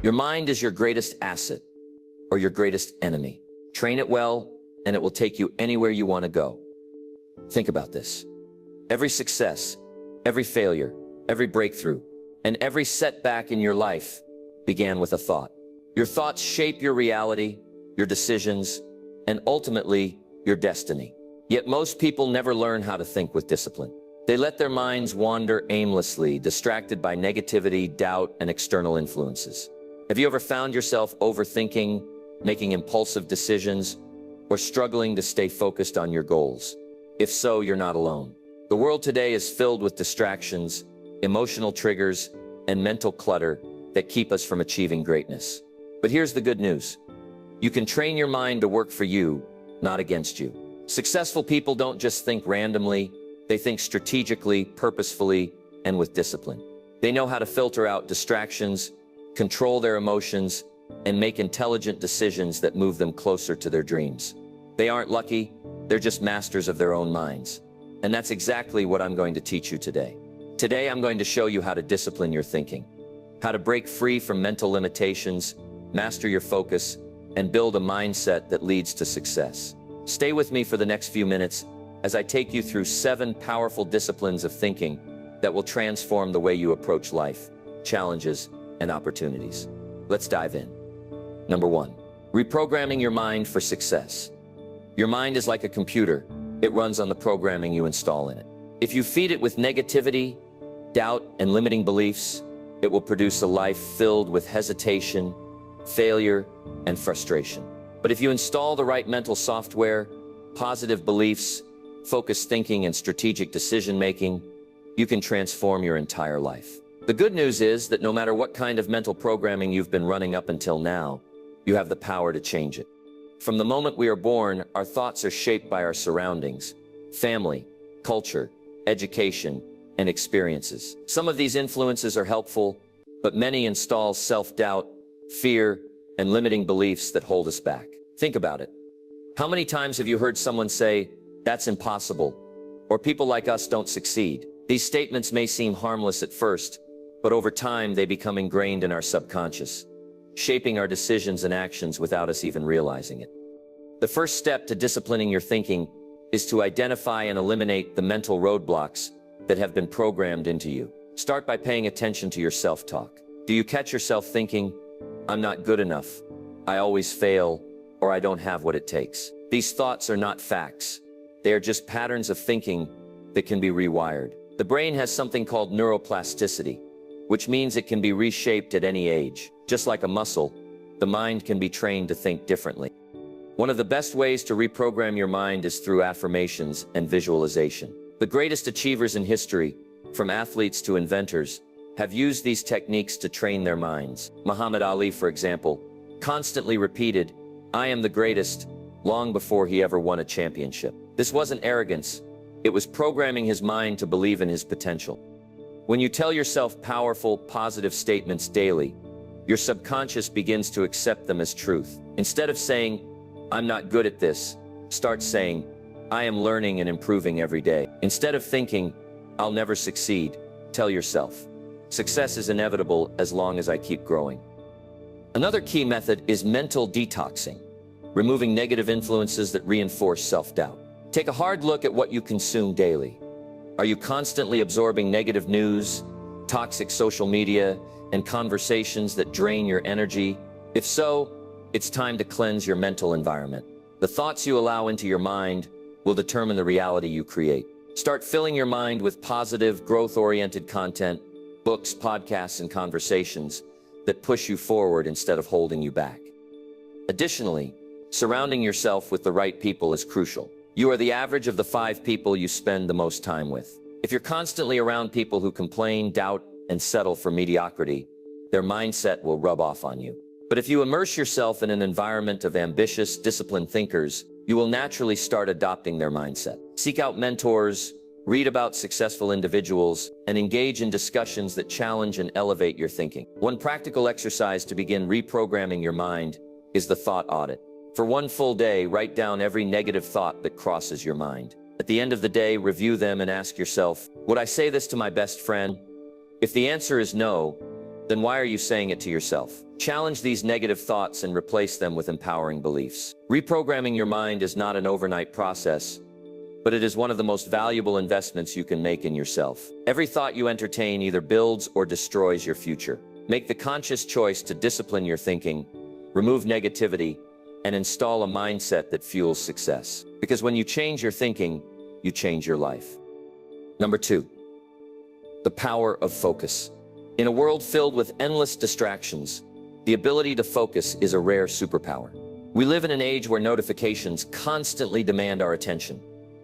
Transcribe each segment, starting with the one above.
Your mind is your greatest asset or your greatest enemy. Train it well, and it will take you anywhere you want to go. Think about this. Every success, every failure, every breakthrough, and every setback in your life began with a thought. Your thoughts shape your reality, your decisions, and ultimately, your destiny. Yet most people never learn how to think with discipline. They let their minds wander aimlessly, distracted by negativity, doubt, and external influences. Have you ever found yourself overthinking, making impulsive decisions, or struggling to stay focused on your goals? If so, you're not alone. The world today is filled with distractions, emotional triggers, and mental clutter that keep us from achieving greatness. But here's the good news. You can train your mind to work for you, not against you. Successful people don't just think randomly, they think strategically, purposefully, and with discipline. They know how to filter out distractions, control their emotions, and make intelligent decisions that move them closer to their dreams. They aren't lucky, they're just masters of their own minds. And that's exactly what I'm going to teach you today. Today, I'm going to show you how to discipline your thinking, how to break free from mental limitations, master your focus, and build a mindset that leads to success. Stay with me for the next few minutes as I take you through 7 powerful disciplines of thinking that will transform the way you approach life, challenges, and opportunities. Let's dive in. Number 1, reprogramming your mind for success. Your mind is like a computer. It runs on the programming you install in it. If you feed it with negativity, doubt, and limiting beliefs, it will produce a life filled with hesitation, failure, and frustration. But if you install the right mental software, positive beliefs, focused thinking, and strategic decision-making, you can transform your entire life. The good news is that no matter what kind of mental programming you've been running up until now, you have the power to change it. From the moment we are born, our thoughts are shaped by our surroundings, family, culture, education, and experiences. Some of these influences are helpful, but many install self-doubt, fear, and limiting beliefs that hold us back. Think about it. How many times have you heard someone say, "That's impossible," or "People like us don't succeed"? These statements may seem harmless at first, but over time they become ingrained in our subconscious, shaping our decisions and actions without us even realizing it. The first step to disciplining your thinking is to identify and eliminate the mental roadblocks that have been programmed into you. Start by paying attention to your self-talk. Do you catch yourself thinking, "I'm not good enough, I always fail, or I don't have what it takes"? These thoughts are not facts. They are just patterns of thinking that can be rewired. The brain has something called neuroplasticity, which means it can be reshaped at any age. Just like a muscle, the mind can be trained to think differently. One of the best ways to reprogram your mind is through affirmations and visualization. The greatest achievers in history, from athletes to inventors, have used these techniques to train their minds. Muhammad Ali, for example, constantly repeated, "I am the greatest," long before he ever won a championship. This wasn't arrogance, it was programming his mind to believe in his potential. When you tell yourself powerful, positive statements daily, your subconscious begins to accept them as truth. Instead of saying, "I'm not good at this," start saying, "I am learning and improving every day." Instead of thinking, "I'll never succeed," tell yourself, "Success is inevitable as long as I keep growing." Another key method is mental detoxing, removing negative influences that reinforce self-doubt. Take a hard look at what you consume daily. Are you constantly absorbing negative news, toxic social media, and conversations that drain your energy? If so, it's time to cleanse your mental environment. The thoughts you allow into your mind will determine the reality you create. Start filling your mind with positive, growth-oriented content, books, podcasts, and conversations that push you forward instead of holding you back. Additionally, surrounding yourself with the right people is crucial. You are the average of the 5 people you spend the most time with. If you're constantly around people who complain, doubt, and settle for mediocrity, their mindset will rub off on you. But if you immerse yourself in an environment of ambitious, disciplined thinkers, you will naturally start adopting their mindset. Seek out mentors, read about successful individuals, and engage in discussions that challenge and elevate your thinking. One practical exercise to begin reprogramming your mind is the thought audit. For one full day, write down every negative thought that crosses your mind. At the end of the day, review them and ask yourself, would I say this to my best friend? If the answer is no, Then why are you saying it to yourself? Challenge these negative thoughts and replace them with empowering beliefs. Reprogramming your mind is not an overnight process, but it is one of the most valuable investments you can make in yourself. Every thought you entertain either builds or destroys your future. Make the conscious choice to discipline your thinking, remove negativity, and install a mindset that fuels success. Because when you change your thinking, you change your life. Number 2, the power of focus. In a world filled with endless distractions, the ability to focus is a rare superpower. We live in an age where notifications constantly demand our attention.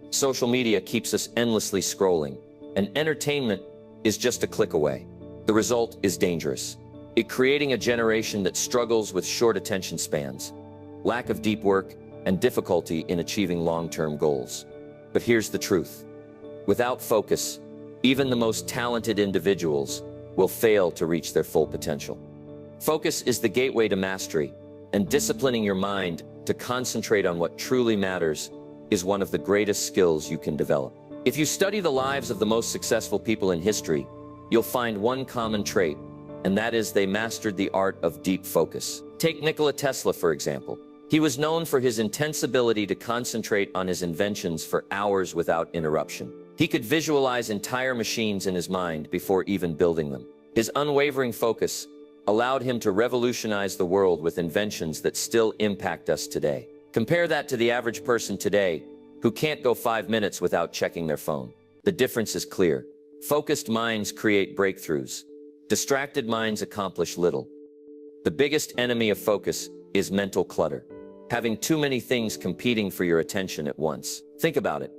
Social media keeps us endlessly scrolling, and entertainment is just a click away. The result is dangerous. Creating a generation that struggles with short attention spans, lack of deep work, and difficulty in achieving long-term goals. But here's the truth. Without focus, even the most talented individuals will fail to reach their full potential. Focus is the gateway to mastery, and disciplining your mind to concentrate on what truly matters is one of the greatest skills you can develop. If you study the lives of the most successful people in history, you'll find one common trait, and that is they mastered the art of deep focus. Take Nikola Tesla, for example. He was known for his intense ability to concentrate on his inventions for hours without interruption. He could visualize entire machines in his mind before even building them. His unwavering focus allowed him to revolutionize the world with inventions that still impact us today. Compare that to the average person today who can't go 5 minutes without checking their phone. The difference is clear. Focused minds create breakthroughs. Distracted minds accomplish little. The biggest enemy of focus is mental clutter. Having too many things competing for your attention at once. Think about it.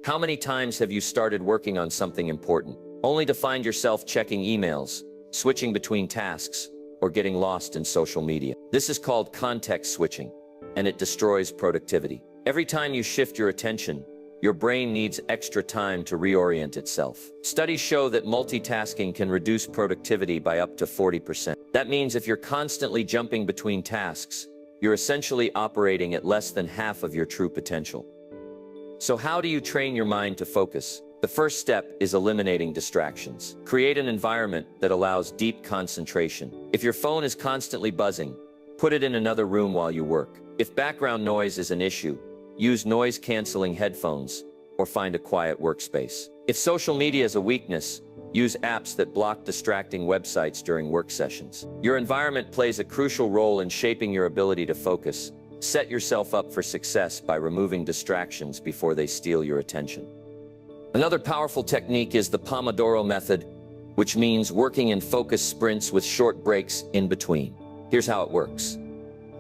How many times have you started working on something important, only to find yourself checking emails, switching between tasks, or getting lost in social media? This is called context switching, and it destroys productivity. Every time you shift your attention, your brain needs extra time to reorient itself. Studies show that multitasking can reduce productivity by up to 40%. That means if you're constantly jumping between tasks, you're essentially operating at less than half of your true potential. So how do you train your mind to focus? The first step is eliminating distractions. Create an environment that allows deep concentration. If your phone is constantly buzzing, put it in another room while you work. If background noise is an issue, use noise-canceling headphones or find a quiet workspace. If social media is a weakness, use apps that block distracting websites during work sessions. Your environment plays a crucial role in shaping your ability to focus. Set yourself up for success by removing distractions before they steal your attention. Another powerful technique is the Pomodoro method, which means working in focus sprints with short breaks in between. Here's how it works.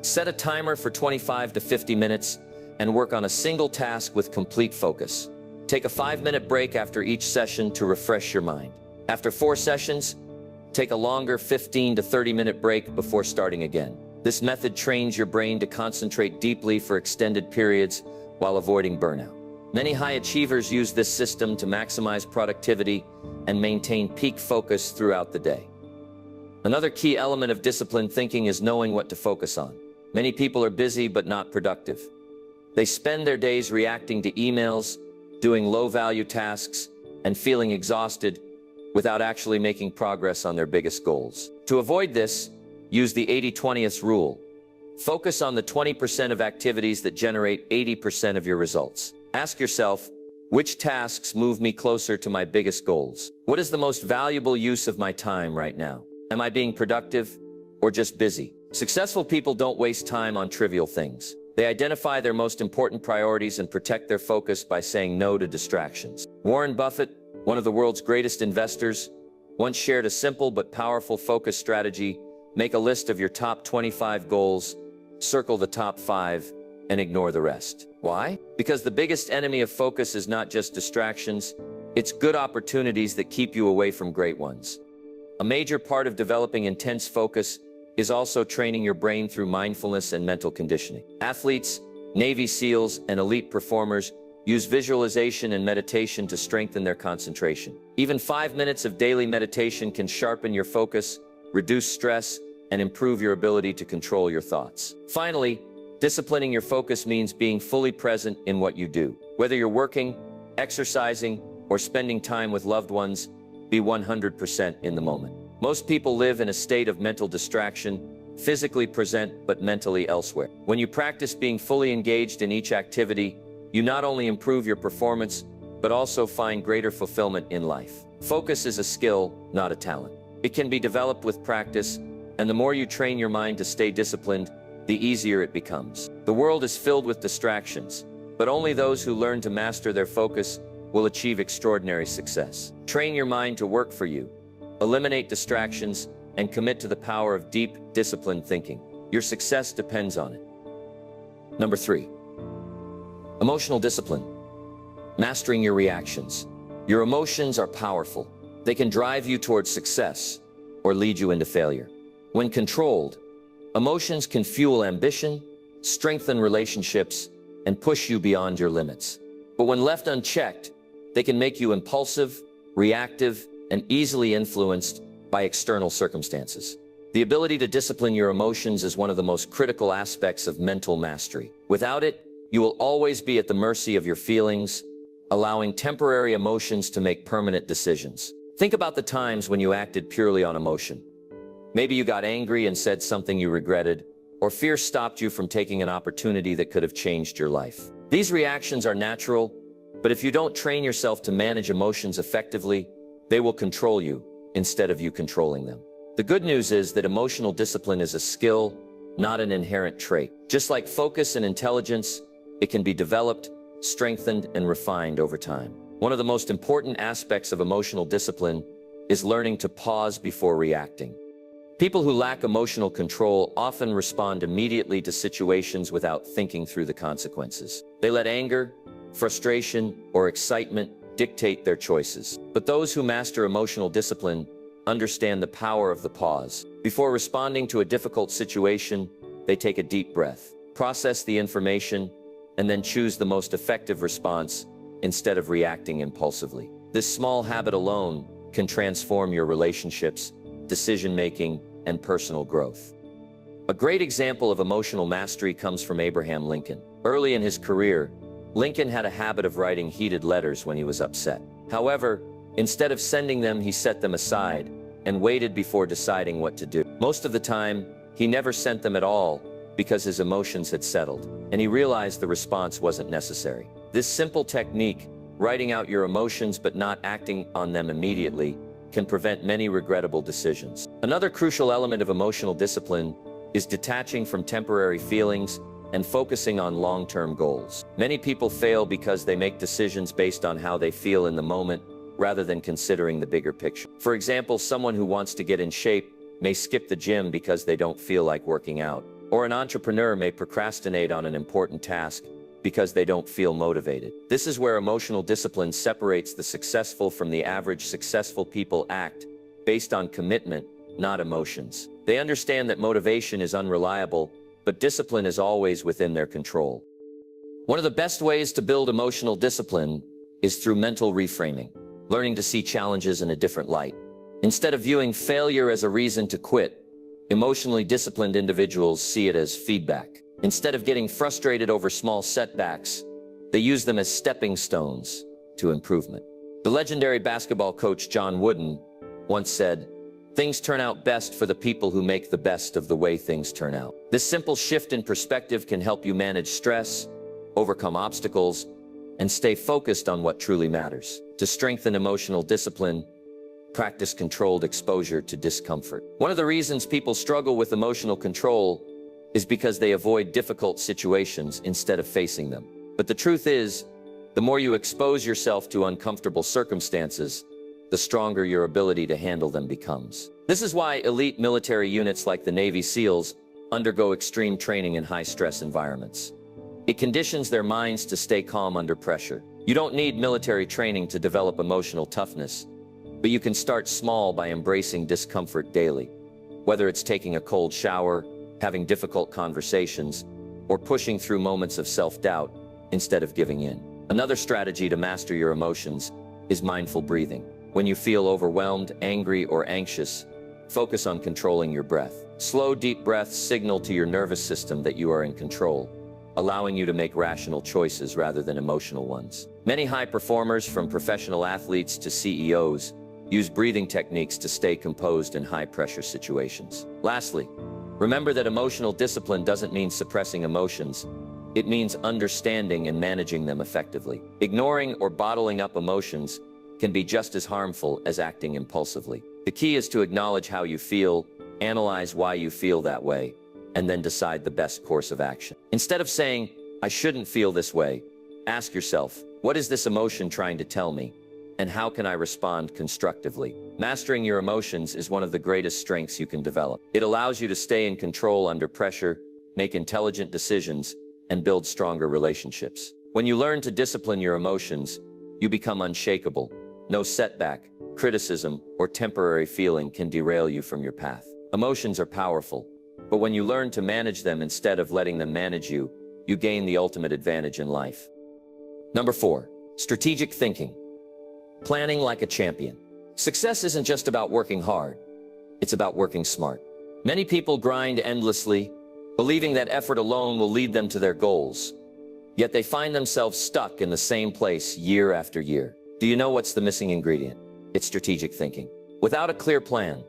Set a timer for 25 to 50 minutes and work on a single task with complete focus. Take a 5-minute break after each session to refresh your mind. After 4 sessions, take a longer 15 to 30-minute break before starting again. This method trains your brain to concentrate deeply for extended periods while avoiding burnout. Many high achievers use this system to maximize productivity and maintain peak focus throughout the day. Another key element of disciplined thinking is knowing what to focus on. Many people are busy but not productive. They spend their days reacting to emails, doing low-value tasks, and feeling exhausted without actually making progress on their biggest goals. To avoid this, use the 80-20 rule. Focus on the 20% of activities that generate 80% of your results. Ask yourself, which tasks move me closer to my biggest goals? What is the most valuable use of my time right now? Am I being productive or just busy? Successful people don't waste time on trivial things. They identify their most important priorities and protect their focus by saying no to distractions. Warren Buffett, one of the world's greatest investors, once shared a simple but powerful focus strategy. Make a list of your top 25 goals, circle the top 5, and ignore the rest. Why? Because the biggest enemy of focus is not just distractions, it's good opportunities that keep you away from great ones. A major part of developing intense focus is also training your brain through mindfulness and mental conditioning. Athletes, Navy SEALs, and elite performers use visualization and meditation to strengthen their concentration. Even 5 minutes of daily meditation can sharpen your focus, reduce stress, and improve your ability to control your thoughts. Finally, disciplining your focus means being fully present in what you do. Whether you're working, exercising, or spending time with loved ones, be 100% in the moment. Most people live in a state of mental distraction, physically present but mentally elsewhere. When you practice being fully engaged in each activity, you not only improve your performance, but also find greater fulfillment in life. Focus is a skill, not a talent. It can be developed with practice, and the more you train your mind to stay disciplined, the easier it becomes. The world is filled with distractions, but only those who learn to master their focus will achieve extraordinary success. Train your mind to work for you. Eliminate distractions and commit to the power of deep, disciplined thinking. Your success depends on it. Number 3. Emotional discipline. Mastering your reactions. Your emotions are powerful. They can drive you towards success or lead you into failure. When controlled, emotions can fuel ambition, strengthen relationships, and push you beyond your limits. But when left unchecked, they can make you impulsive, reactive, and easily influenced by external circumstances. The ability to discipline your emotions is one of the most critical aspects of mental mastery. Without it, you will always be at the mercy of your feelings, allowing temporary emotions to make permanent decisions. Think about the times when you acted purely on emotion. Maybe you got angry and said something you regretted, or fear stopped you from taking an opportunity that could have changed your life. These reactions are natural, but if you don't train yourself to manage emotions effectively, they will control you instead of you controlling them. The good news is that emotional discipline is a skill, not an inherent trait. Just like focus and intelligence, it can be developed, strengthened, and refined over time. One of the most important aspects of emotional discipline is learning to pause before reacting. People who lack emotional control often respond immediately to situations without thinking through the consequences. They let anger, frustration, or excitement dictate their choices. But those who master emotional discipline understand the power of the pause. Before responding to a difficult situation, they take a deep breath, process the information, and then choose the most effective response instead of reacting impulsively. This small habit alone can transform your relationships, decision-making, and personal growth. A great example of emotional mastery comes from Abraham Lincoln. Early in his career, Lincoln had a habit of writing heated letters when he was upset. However, instead of sending them, he set them aside and waited before deciding what to do. Most of the time, he never sent them at all because his emotions had settled, and he realized the response wasn't necessary. This simple technique, writing out your emotions but not acting on them immediately, can prevent many regrettable decisions. Another crucial element of emotional discipline is detaching from temporary feelings and focusing on long-term goals. Many people fail because they make decisions based on how they feel in the moment rather than considering the bigger picture. For example, someone who wants to get in shape may skip the gym because they don't feel like working out, or an entrepreneur may procrastinate on an important task because they don't feel motivated. This is where emotional discipline separates the successful from the average. Successful people act based on commitment, not emotions. They understand that motivation is unreliable, but discipline is always within their control. One of the best ways to build emotional discipline is through mental reframing, learning to see challenges in a different light. Instead of viewing failure as a reason to quit, emotionally disciplined individuals see it as feedback. Instead of getting frustrated over small setbacks, they use them as stepping stones to improvement. The legendary basketball coach John Wooden once said, "Things turn out best for the people who make the best of the way things turn out." This simple shift in perspective can help you manage stress, overcome obstacles, and stay focused on what truly matters. To strengthen emotional discipline, practice controlled exposure to discomfort. One of the reasons people struggle with emotional control is because they avoid difficult situations instead of facing them. But the truth is, the more you expose yourself to uncomfortable circumstances, the stronger your ability to handle them becomes. This is why elite military units like the Navy SEALs undergo extreme training in high-stress environments. It conditions their minds to stay calm under pressure. You don't need military training to develop emotional toughness, but you can start small by embracing discomfort daily. Whether it's taking a cold shower, having difficult conversations, or pushing through moments of self-doubt instead of giving in. Another strategy to master your emotions is mindful breathing. When you feel overwhelmed, angry, or anxious, focus on controlling your breath. Slow, deep breaths signal to your nervous system that you are in control, allowing you to make rational choices rather than emotional ones. Many high performers, from professional athletes to CEOs, Use breathing techniques to stay composed in high-pressure situations. Lastly, remember that emotional discipline doesn't mean suppressing emotions. It means understanding and managing them effectively. Ignoring or bottling up emotions can be just as harmful as acting impulsively. The key is to acknowledge how you feel, analyze why you feel that way, and then decide the best course of action. Instead of saying, "I shouldn't feel this way," ask yourself, what is this emotion trying to tell me? And how can I respond constructively? Mastering your emotions is one of the greatest strengths you can develop. It allows you to stay in control under pressure, make intelligent decisions, and build stronger relationships. When you learn to discipline your emotions, you become unshakable. No setback, criticism, or temporary feeling can derail you from your path. Emotions are powerful, but when you learn to manage them instead of letting them manage you, you gain the ultimate advantage in life. Number 4, strategic thinking. Planning like a champion. Success isn't just about working hard. It's about working smart. Many people grind endlessly, believing that effort alone will lead them to their goals. Yet they find themselves stuck in the same place year after year. Do you know what's the missing ingredient? It's strategic thinking. Without a clear plan,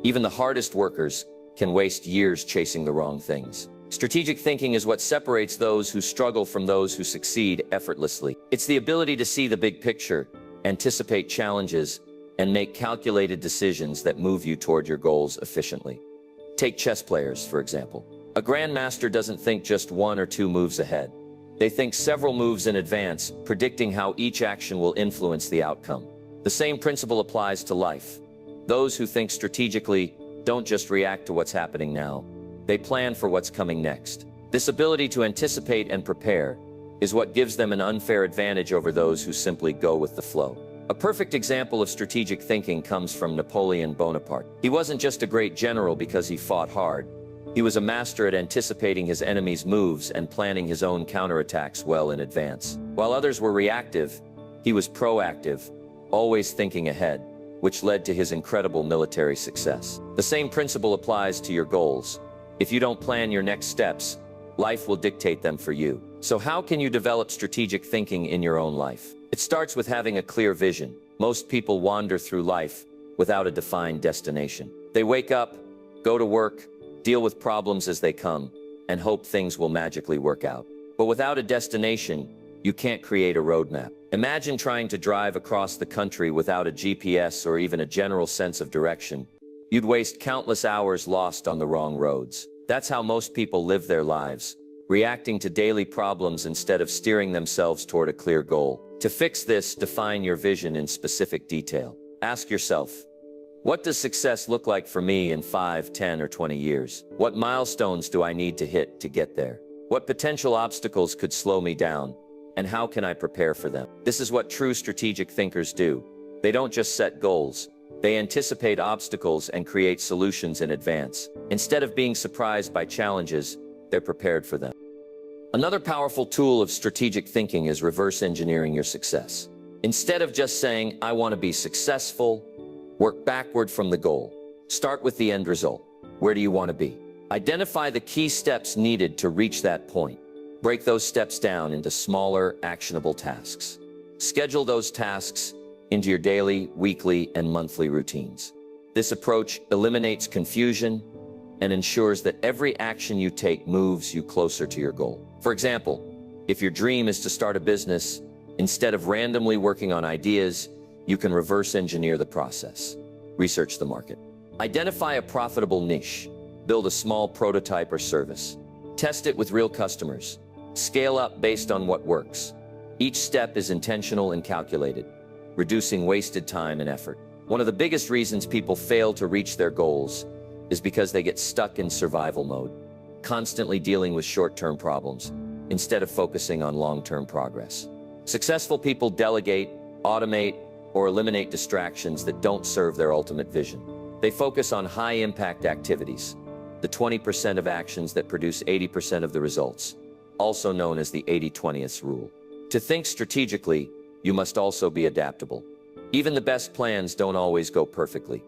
even the hardest workers can waste years chasing the wrong things. Strategic thinking is what separates those who struggle from those who succeed effortlessly. It's the ability to see the big picture, anticipate challenges, and make calculated decisions that move you toward your goals efficiently. Take chess players, for example. A grandmaster doesn't think just 1 or 2 moves ahead. They think several moves in advance, predicting how each action will influence the outcome. The same principle applies to life. Those who think strategically don't just react to what's happening now. They plan for what's coming next. This ability to anticipate and prepare is what gives them an unfair advantage over those who simply go with the flow. A perfect example of strategic thinking comes from Napoleon Bonaparte. He wasn't just a great general because he fought hard. He was a master at anticipating his enemy's moves and planning his own counterattacks well in advance. While others were reactive, he was proactive, always thinking ahead, which led to his incredible military success. The same principle applies to your goals. If you don't plan your next steps, life will dictate them for you. So how can you develop strategic thinking in your own life? It starts with having a clear vision. Most people wander through life without a defined destination. They wake up, go to work, deal with problems as they come, and hope things will magically work out. But without a destination, you can't create a roadmap. Imagine trying to drive across the country without a GPS or even a general sense of direction. You'd waste countless hours lost on the wrong roads. That's how most people live their lives, reacting to daily problems instead of steering themselves toward a clear goal. To fix this, define your vision in specific detail. Ask yourself, what does success look like for me in 5, 10, or 20 years? What milestones do I need to hit to get there? What potential obstacles could slow me down? And how can I prepare for them? This is what true strategic thinkers do. They don't just set goals. They anticipate obstacles and create solutions in advance. Instead of being surprised by challenges, they're prepared for them. Another powerful tool of strategic thinking is reverse engineering your success. Instead of just saying, "I want to be successful," work backward from the goal. Start with the end result. Where do you want to be? Identify the key steps needed to reach that point. Break those steps down into smaller, actionable tasks. Schedule those tasks into your daily, weekly, and monthly routines. This approach eliminates confusion and ensures that every action you take moves you closer to your goal. For example, if your dream is to start a business, instead of randomly working on ideas, you can reverse engineer the process. Research the market. Identify a profitable niche. Build a small prototype or service. Test it with real customers. Scale up based on what works. Each step is intentional and calculated, reducing wasted time and effort. One of the biggest reasons people fail to reach their goals is because they get stuck in survival mode, constantly dealing with short-term problems instead of focusing on long-term progress. Successful people delegate, automate, or eliminate distractions that don't serve their ultimate vision. They focus on high-impact activities, the 20% of actions that produce 80% of the results, also known as the 80-20 rule. To think strategically, you must also be adaptable. Even the best plans don't always go perfectly,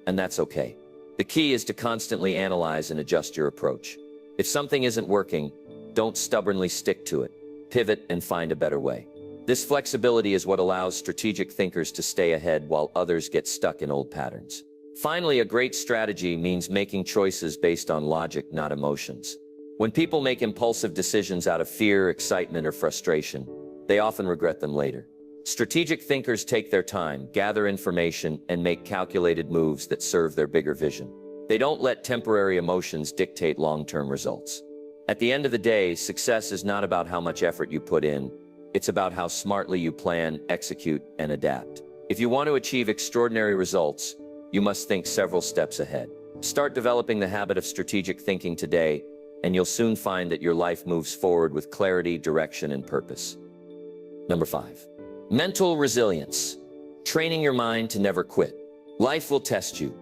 and that's okay. The key is to constantly analyze and adjust your approach. If something isn't working, don't stubbornly stick to it. Pivot and find a better way. This flexibility is what allows strategic thinkers to stay ahead while others get stuck in old patterns. Finally, a great strategy means making choices based on logic, not emotions. When people make impulsive decisions out of fear, excitement, or frustration, they often regret them later. Strategic thinkers take their time, gather information, and make calculated moves that serve their bigger vision. They don't let temporary emotions dictate long-term results. At the end of the day, success is not about how much effort you put in. It's about how smartly you plan, execute, and adapt. If you want to achieve extraordinary results, you must think several steps ahead. Start developing the habit of strategic thinking today, and you'll soon find that your life moves forward with clarity, direction, and purpose. Number 5. Mental resilience. Training your mind to never quit. Life will test you.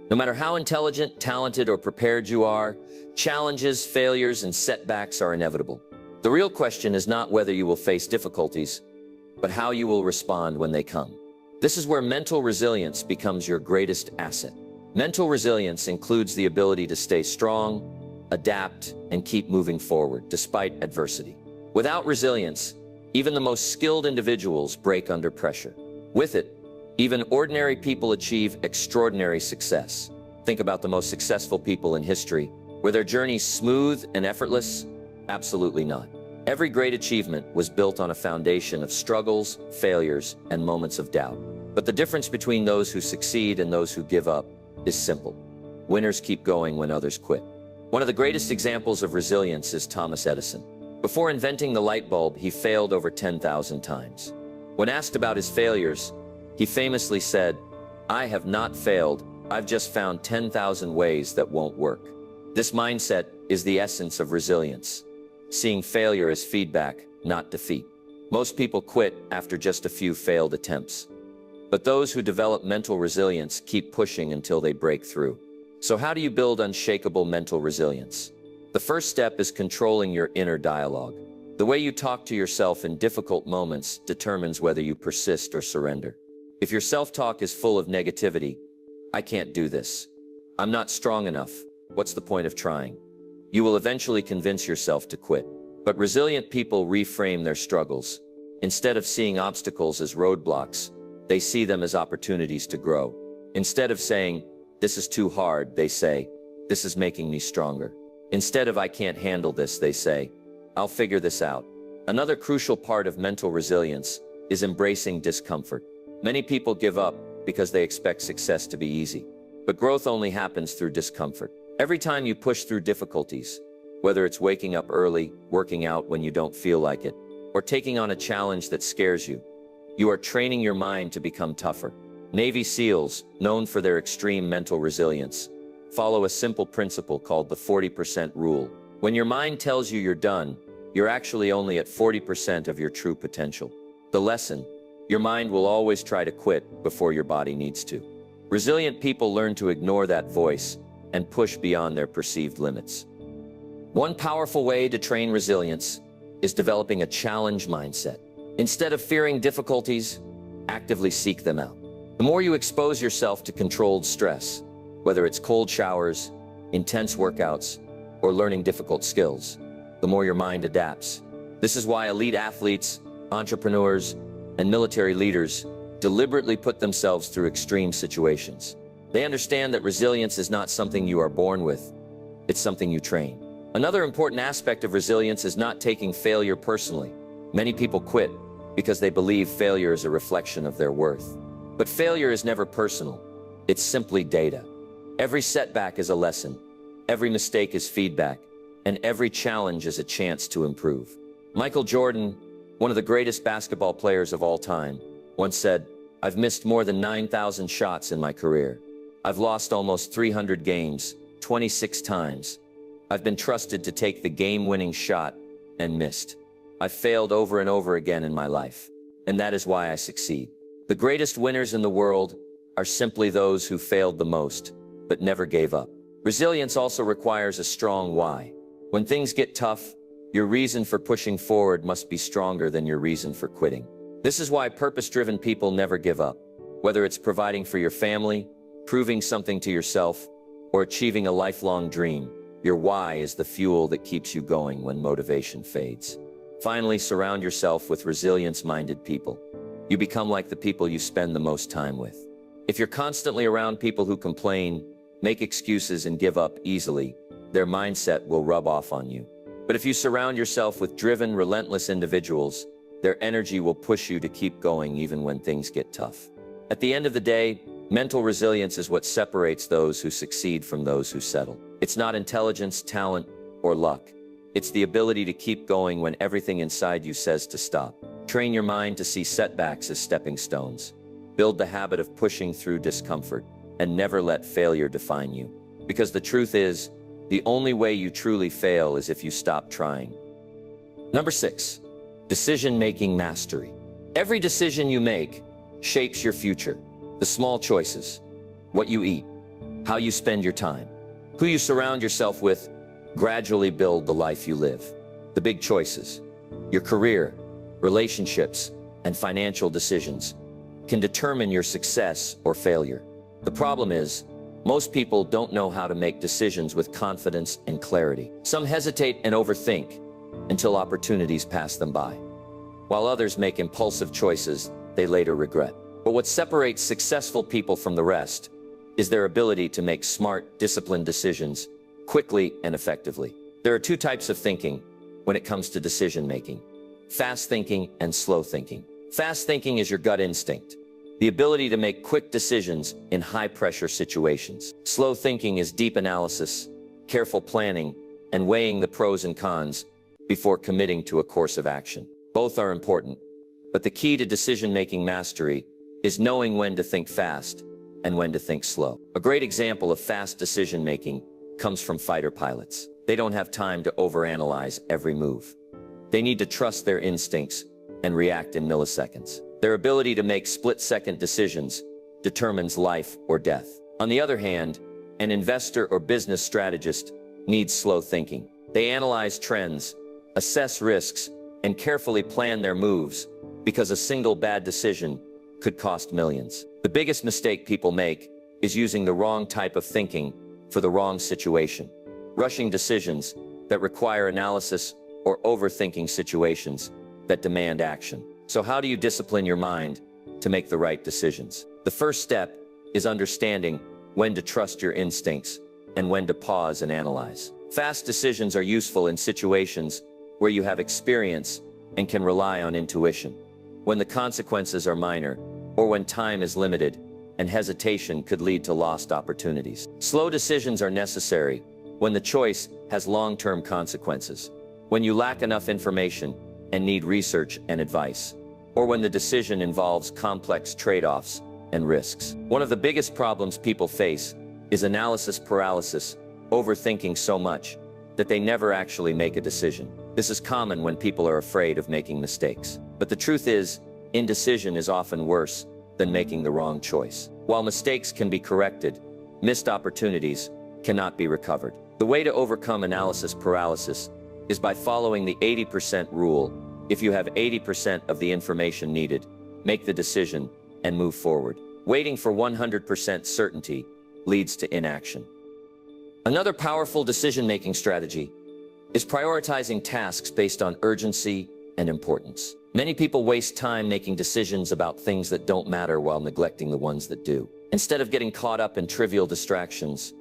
No matter how intelligent, talented, or prepared you are, challenges, failures, and setbacks are inevitable. The real question is not whether you will face difficulties, but how you will respond when they come. This is where mental resilience becomes your greatest asset. Mental resilience includes the ability to stay strong, adapt, and keep moving forward despite adversity. Without resilience, even the most skilled individuals break under pressure. With it, even ordinary people achieve extraordinary success. Think about the most successful people in history. Were their journeys smooth and effortless? Absolutely not. Every great achievement was built on a foundation of struggles, failures, and moments of doubt. But the difference between those who succeed and those who give up is simple. Winners keep going when others quit. One of the greatest examples of resilience is Thomas Edison. Before inventing the light bulb, he failed over 10,000 times. When asked about his failures, he famously said, "I have not failed. I've just found 10,000 ways that won't work." This mindset is the essence of resilience, seeing failure as feedback, not defeat. Most people quit after just a few failed attempts. But those who develop mental resilience keep pushing until they break through. So how do you build unshakable mental resilience? The first step is controlling your inner dialogue. The way you talk to yourself in difficult moments determines whether you persist or surrender. If your self-talk is full of negativity, "I can't do this. I'm not strong enough. What's the point of trying?" you will eventually convince yourself to quit. But resilient people reframe their struggles. Instead of seeing obstacles as roadblocks, they see them as opportunities to grow. Instead of saying, "This is too hard," they say, "This is making me stronger." Instead of "I can't handle this," they say, "I'll figure this out." Another crucial part of mental resilience is embracing discomfort. Many people give up because they expect success to be easy. But growth only happens through discomfort. Every time you push through difficulties, whether it's waking up early, working out when you don't feel like it, or taking on a challenge that scares you, you are training your mind to become tougher. Navy SEALs, known for their extreme mental resilience, follow a simple principle called the 40% rule. When your mind tells you you're done, you're actually only at 40% of your true potential. The lesson: your mind will always try to quit before your body needs to. Resilient people learn to ignore that voice and push beyond their perceived limits. One powerful way to train resilience is developing a challenge mindset. Instead of fearing difficulties, actively seek them out. The more you expose yourself to controlled stress, whether it's cold showers, intense workouts, or learning difficult skills, the more your mind adapts. This is why elite athletes, entrepreneurs, and military leaders deliberately put themselves through extreme situations. They understand that resilience is not something you are born with, it's something you train. Another important aspect of resilience is not taking failure personally. Many people quit because they believe failure is a reflection of their worth. But failure is never personal, it's simply data. Every setback is a lesson, every mistake is feedback, and every challenge is a chance to improve. Michael Jordan, one of the greatest basketball players of all time, once said, "I've missed more than 9,000 shots in my career. I've lost almost 300 games, 26 times. I've been trusted to take the game-winning shot and missed. I've failed over and over again in my life, and that is why I succeed." The greatest winners in the world are simply those who failed the most, but never gave up. Resilience also requires a strong why. When things get tough, your reason for pushing forward must be stronger than your reason for quitting. This is why purpose-driven people never give up. Whether it's providing for your family, proving something to yourself, or achieving a lifelong dream, your why is the fuel that keeps you going when motivation fades. Finally, surround yourself with resilience-minded people. You become like the people you spend the most time with. If you're constantly around people who complain, make excuses, and give up easily, their mindset will rub off on you. But if you surround yourself with driven, relentless individuals, their energy will push you to keep going even when things get tough. At the end of the day, mental resilience is what separates those who succeed from those who settle. It's not intelligence, talent, or luck. It's the ability to keep going when everything inside you says to stop. Train your mind to see setbacks as stepping stones. Build the habit of pushing through discomfort, and never let failure define you. Because the truth is, the only way you truly fail is if you stop trying. Number 6, decision-making mastery. Every decision you make shapes your future. The small choices, what you eat, how you spend your time, who you surround yourself with, gradually build the life you live. The big choices, your career, relationships, and financial decisions, can determine your success or failure. The problem is, most people don't know how to make decisions with confidence and clarity. Some hesitate and overthink until opportunities pass them by, while others make impulsive choices they later regret. But what separates successful people from the rest is their ability to make smart, disciplined decisions quickly and effectively. There are two types of thinking when it comes to decision making: fast thinking and slow thinking. Fast thinking is your gut instinct, the ability to make quick decisions in high-pressure situations. Slow thinking is deep analysis, careful planning, and weighing the pros and cons before committing to a course of action. Both are important, but the key to decision-making mastery is knowing when to think fast and when to think slow. A great example of fast decision-making comes from fighter pilots. They don't have time to overanalyze every move. They need to trust their instincts and react in milliseconds. Their ability to make split-second decisions determines life or death. On the other hand, an investor or business strategist needs slow thinking. They analyze trends, assess risks, and carefully plan their moves, because a single bad decision could cost millions. The biggest mistake people make is using the wrong type of thinking for the wrong situation. Rushing decisions that require analysis or overthinking situations that demand action. So how do you discipline your mind to make the right decisions? The first step is understanding when to trust your instincts and when to pause and analyze. Fast decisions are useful in situations where you have experience and can rely on intuition, when the consequences are minor, or when time is limited and hesitation could lead to lost opportunities. Slow decisions are necessary when the choice has long-term consequences, when you lack enough information and need research and advice, or when the decision involves complex trade-offs and risks. One of the biggest problems people face is analysis paralysis, overthinking so much that they never actually make a decision. This is common when people are afraid of making mistakes. But the truth is, indecision is often worse than making the wrong choice. While mistakes can be corrected, missed opportunities cannot be recovered. The way to overcome analysis paralysis is by following the 80% rule. If you have 80% of the information needed, make the decision and move forward. Waiting for 100% certainty leads to inaction. Another powerful decision-making strategy is prioritizing tasks based on urgency and importance. Many people waste time making decisions about things that don't matter while neglecting the ones that do. Instead of getting caught up in trivial distractions,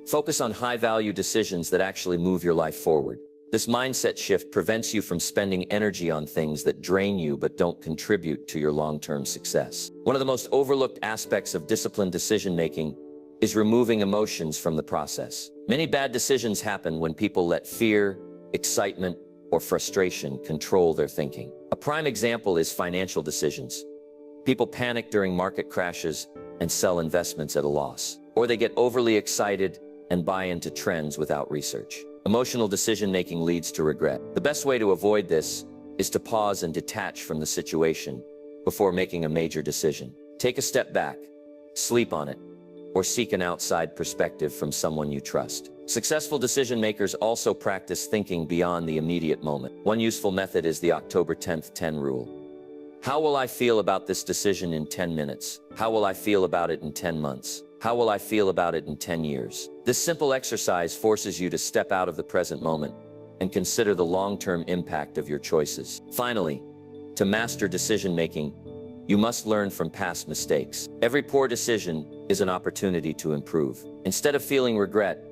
focus on high-value decisions that actually move your life forward. This mindset shift prevents you from spending energy on things that drain you but don't contribute to your long-term success. One of the most overlooked aspects of disciplined decision-making is removing emotions from the process. Many bad decisions happen when people let fear, excitement, or frustration control their thinking. A prime example is financial decisions. People panic during market crashes and sell investments at a loss, or they get overly excited and buy into trends without research. Emotional decision-making leads to regret. The best way to avoid this is to pause and detach from the situation before making a major decision. Take a step back, sleep on it, or seek an outside perspective from someone you trust. Successful decision makers also practice thinking beyond the immediate moment. One useful method is the October 10th 10 rule. How will I feel about this decision in 10 minutes? How will I feel about it in 10 months? How will I feel about it in 10 years? This simple exercise forces you to step out of the present moment and consider the long-term impact of your choices. Finally, to master decision-making, you must learn from past mistakes. Every poor decision is an opportunity to improve. Instead of feeling regret,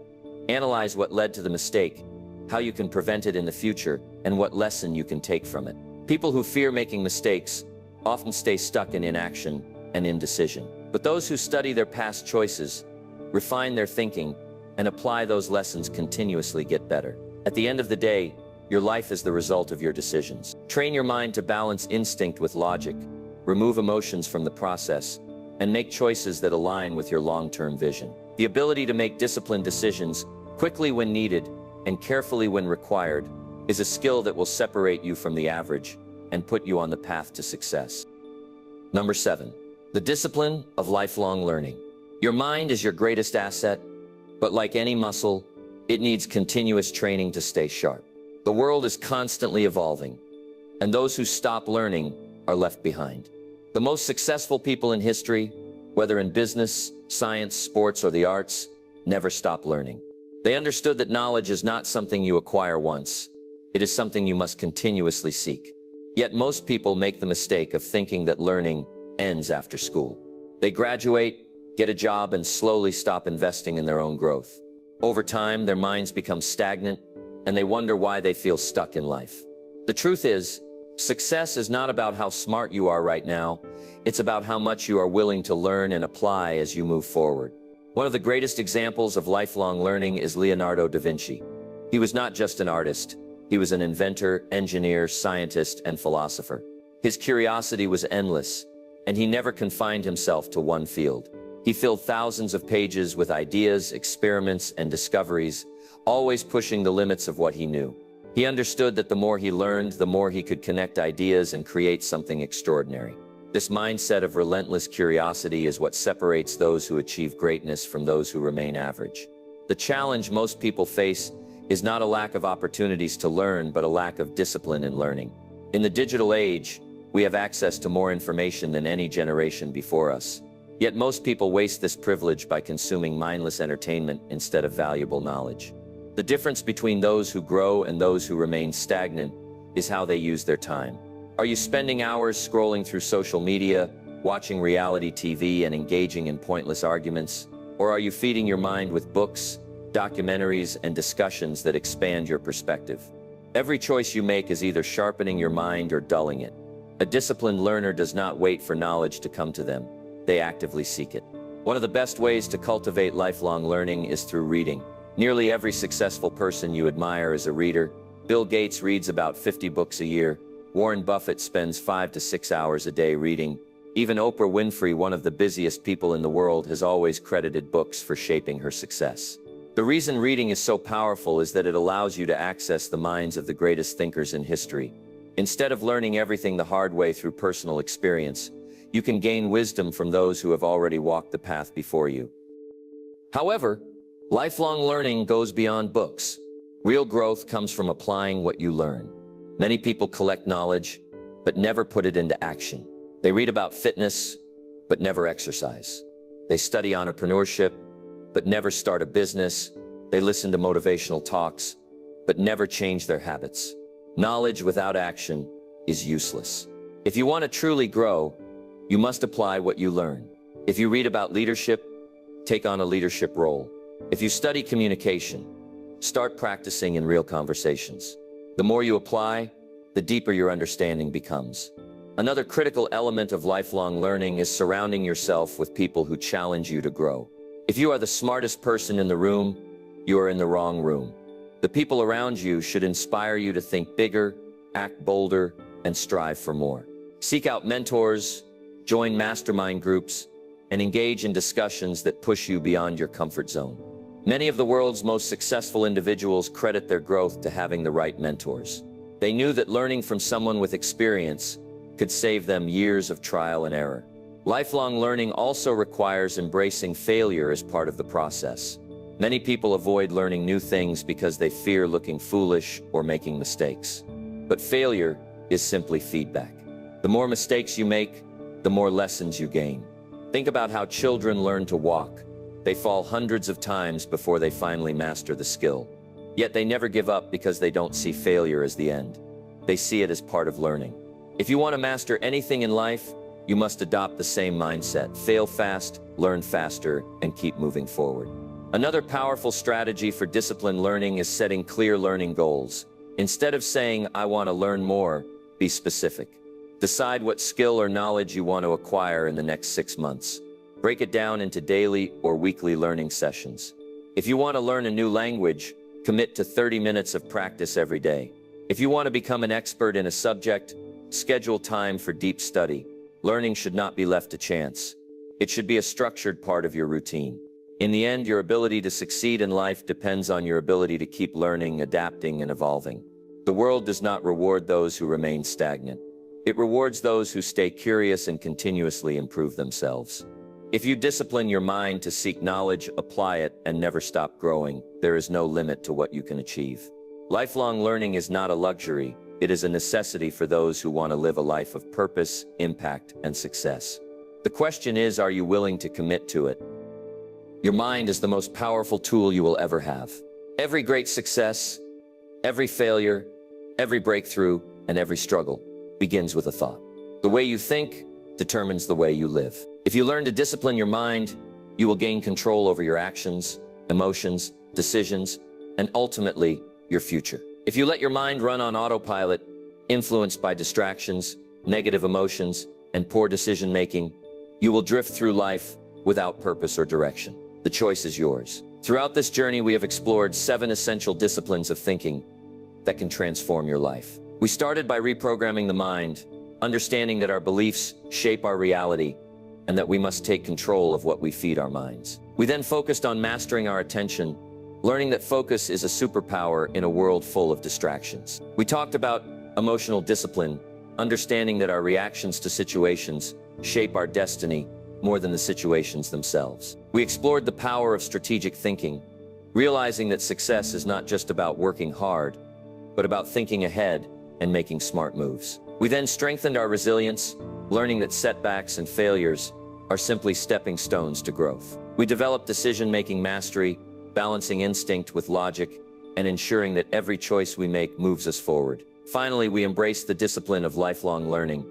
analyze what led to the mistake, how you can prevent it in the future, and what lesson you can take from it. People who fear making mistakes often stay stuck in inaction and indecision. But those who study their past choices, refine their thinking, and apply those lessons continuously get better. At the end of the day, your life is the result of your decisions. Train your mind to balance instinct with logic, remove emotions from the process, and make choices that align with your long-term vision. The ability to make disciplined decisions quickly when needed and carefully when required is a skill that will separate you from the average and put you on the path to success. Number 7, the discipline of lifelong learning. Your mind is your greatest asset, but like any muscle, it needs continuous training to stay sharp. The world is constantly evolving, and those who stop learning are left behind. The most successful people in history, whether in business, science, sports, or the arts, never stop learning. They understood that knowledge is not something you acquire once. It is something you must continuously seek. Yet most people make the mistake of thinking that learning ends after school. They graduate, get a job, and slowly stop investing in their own growth. Over time, their minds become stagnant, and they wonder why they feel stuck in life. The truth is, success is not about how smart you are right now. It's about how much you are willing to learn and apply as you move forward. One of the greatest examples of lifelong learning is Leonardo da Vinci. He was not just an artist. He was an inventor, engineer, scientist, and philosopher. His curiosity was endless, and he never confined himself to one field. He filled thousands of pages with ideas, experiments, and discoveries, always pushing the limits of what he knew. He understood that the more he learned, the more he could connect ideas and create something extraordinary. This mindset of relentless curiosity is what separates those who achieve greatness from those who remain average. The challenge most people face is not a lack of opportunities to learn, but a lack of discipline in learning. In the digital age, we have access to more information than any generation before us. Yet most people waste this privilege by consuming mindless entertainment instead of valuable knowledge. The difference between those who grow and those who remain stagnant is how they use their time. Are you spending hours scrolling through social media, watching reality TV, and engaging in pointless arguments? Or are you feeding your mind with books, documentaries, and discussions that expand your perspective? Every choice you make is either sharpening your mind or dulling it. A disciplined learner does not wait for knowledge to come to them. They actively seek it. One of the best ways to cultivate lifelong learning is through reading. Nearly every successful person you admire is a reader. Bill Gates reads about 50 books a year. Warren Buffett spends 5 to 6 hours a day reading. Even Oprah Winfrey, one of the busiest people in the world, has always credited books for shaping her success. The reason reading is so powerful is that it allows you to access the minds of the greatest thinkers in history. Instead of learning everything the hard way through personal experience, you can gain wisdom from those who have already walked the path before you. However, lifelong learning goes beyond books. Real growth comes from applying what you learn. Many people collect knowledge, but never put it into action. They read about fitness, but never exercise. They study entrepreneurship, but never start a business. They listen to motivational talks, but never change their habits. Knowledge without action is useless. If you want to truly grow, you must apply what you learn. If you read about leadership, take on a leadership role. If you study communication, start practicing in real conversations. The more you apply, the deeper your understanding becomes. Another critical element of lifelong learning is surrounding yourself with people who challenge you to grow. If you are the smartest person in the room, you are in the wrong room. The people around you should inspire you to think bigger, act bolder, and strive for more. Seek out mentors, join mastermind groups, and engage in discussions that push you beyond your comfort zone. Many of the world's most successful individuals credit their growth to having the right mentors. They knew that learning from someone with experience could save them years of trial and error. Lifelong learning also requires embracing failure as part of the process. Many people avoid learning new things because they fear looking foolish or making mistakes. But failure is simply feedback. The more mistakes you make, the more lessons you gain. Think about how children learn to walk. They fall hundreds of times before they finally master the skill. Yet they never give up because they don't see failure as the end. They see it as part of learning. If you want to master anything in life, you must adopt the same mindset. Fail fast, learn faster, and keep moving forward. Another powerful strategy for disciplined learning is setting clear learning goals. Instead of saying, "I want to learn more," be specific. Decide what skill or knowledge you want to acquire in the next 6 months. Break it down into daily or weekly learning sessions. If you want to learn a new language, commit to 30 minutes of practice every day. If you want to become an expert in a subject, schedule time for deep study. Learning should not be left to chance. It should be a structured part of your routine. In the end, your ability to succeed in life depends on your ability to keep learning, adapting, and evolving. The world does not reward those who remain stagnant. It rewards those who stay curious and continuously improve themselves. If you discipline your mind to seek knowledge, apply it, and never stop growing, there is no limit to what you can achieve. Lifelong learning is not a luxury. It is a necessity for those who want to live a life of purpose, impact, and success. The question is, are you willing to commit to it? Your mind is the most powerful tool you will ever have. Every great success, every failure, every breakthrough, and every struggle begins with a thought. The way you think determines the way you live. If you learn to discipline your mind, you will gain control over your actions, emotions, decisions, and ultimately, your future. If you let your mind run on autopilot, influenced by distractions, negative emotions, and poor decision-making, you will drift through life without purpose or direction. The choice is yours. Throughout this journey, we have explored 7 essential disciplines of thinking that can transform your life. We started by reprogramming the mind, understanding that our beliefs shape our reality, and that we must take control of what we feed our minds. We then focused on mastering our attention, learning that focus is a superpower in a world full of distractions. We talked about emotional discipline, understanding that our reactions to situations shape our destiny more than the situations themselves. We explored the power of strategic thinking, realizing that success is not just about working hard, but about thinking ahead and making smart moves. We then strengthened our resilience, learning that setbacks and failures are simply stepping stones to growth. We developed decision-making mastery, balancing instinct with logic, and ensuring that every choice we make moves us forward. Finally, we embraced the discipline of lifelong learning,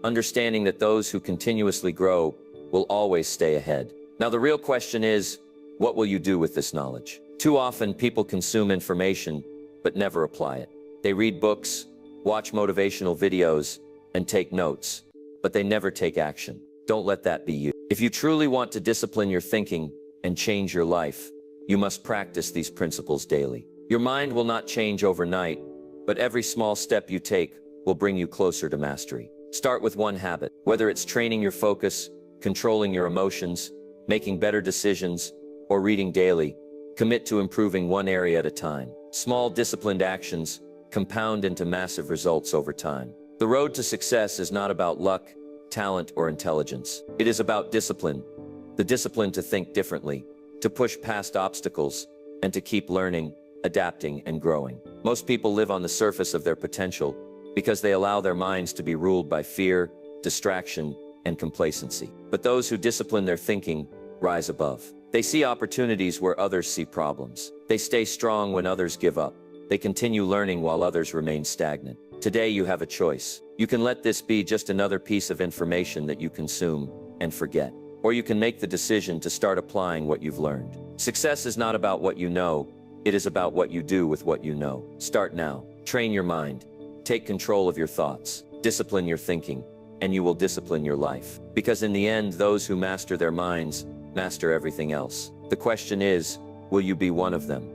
understanding that those who continuously grow will always stay ahead. Now, the real question is, what will you do with this knowledge? Too often, people consume information, but never apply it. They read books, watch motivational videos, and take notes, but they never take action. Don't let that be you. If you truly want to discipline your thinking and change your life, you must practice these principles daily. Your mind will not change overnight, but every small step you take will bring you closer to mastery. Start with one habit, whether it's training your focus, controlling your emotions, making better decisions, or reading daily. Commit to improving one area at a time. Small disciplined actions compound into massive results over time. The road to success is not about luck, talent, or intelligence. It is about discipline. The discipline to think differently, to push past obstacles, and to keep learning, adapting, and growing. Most people live on the surface of their potential because they allow their minds to be ruled by fear, distraction, and complacency. But those who discipline their thinking rise above. They see opportunities where others see problems. They stay strong when others give up. They continue learning while others remain stagnant. Today you have a choice. You can let this be just another piece of information that you consume and forget. Or you can make the decision to start applying what you've learned. Success is not about what you know. It is about what you do with what you know. Start now. Train your mind. Take control of your thoughts. Discipline your thinking, and you will discipline your life. Because in the end, those who master their minds master everything else. The question is, will you be one of them?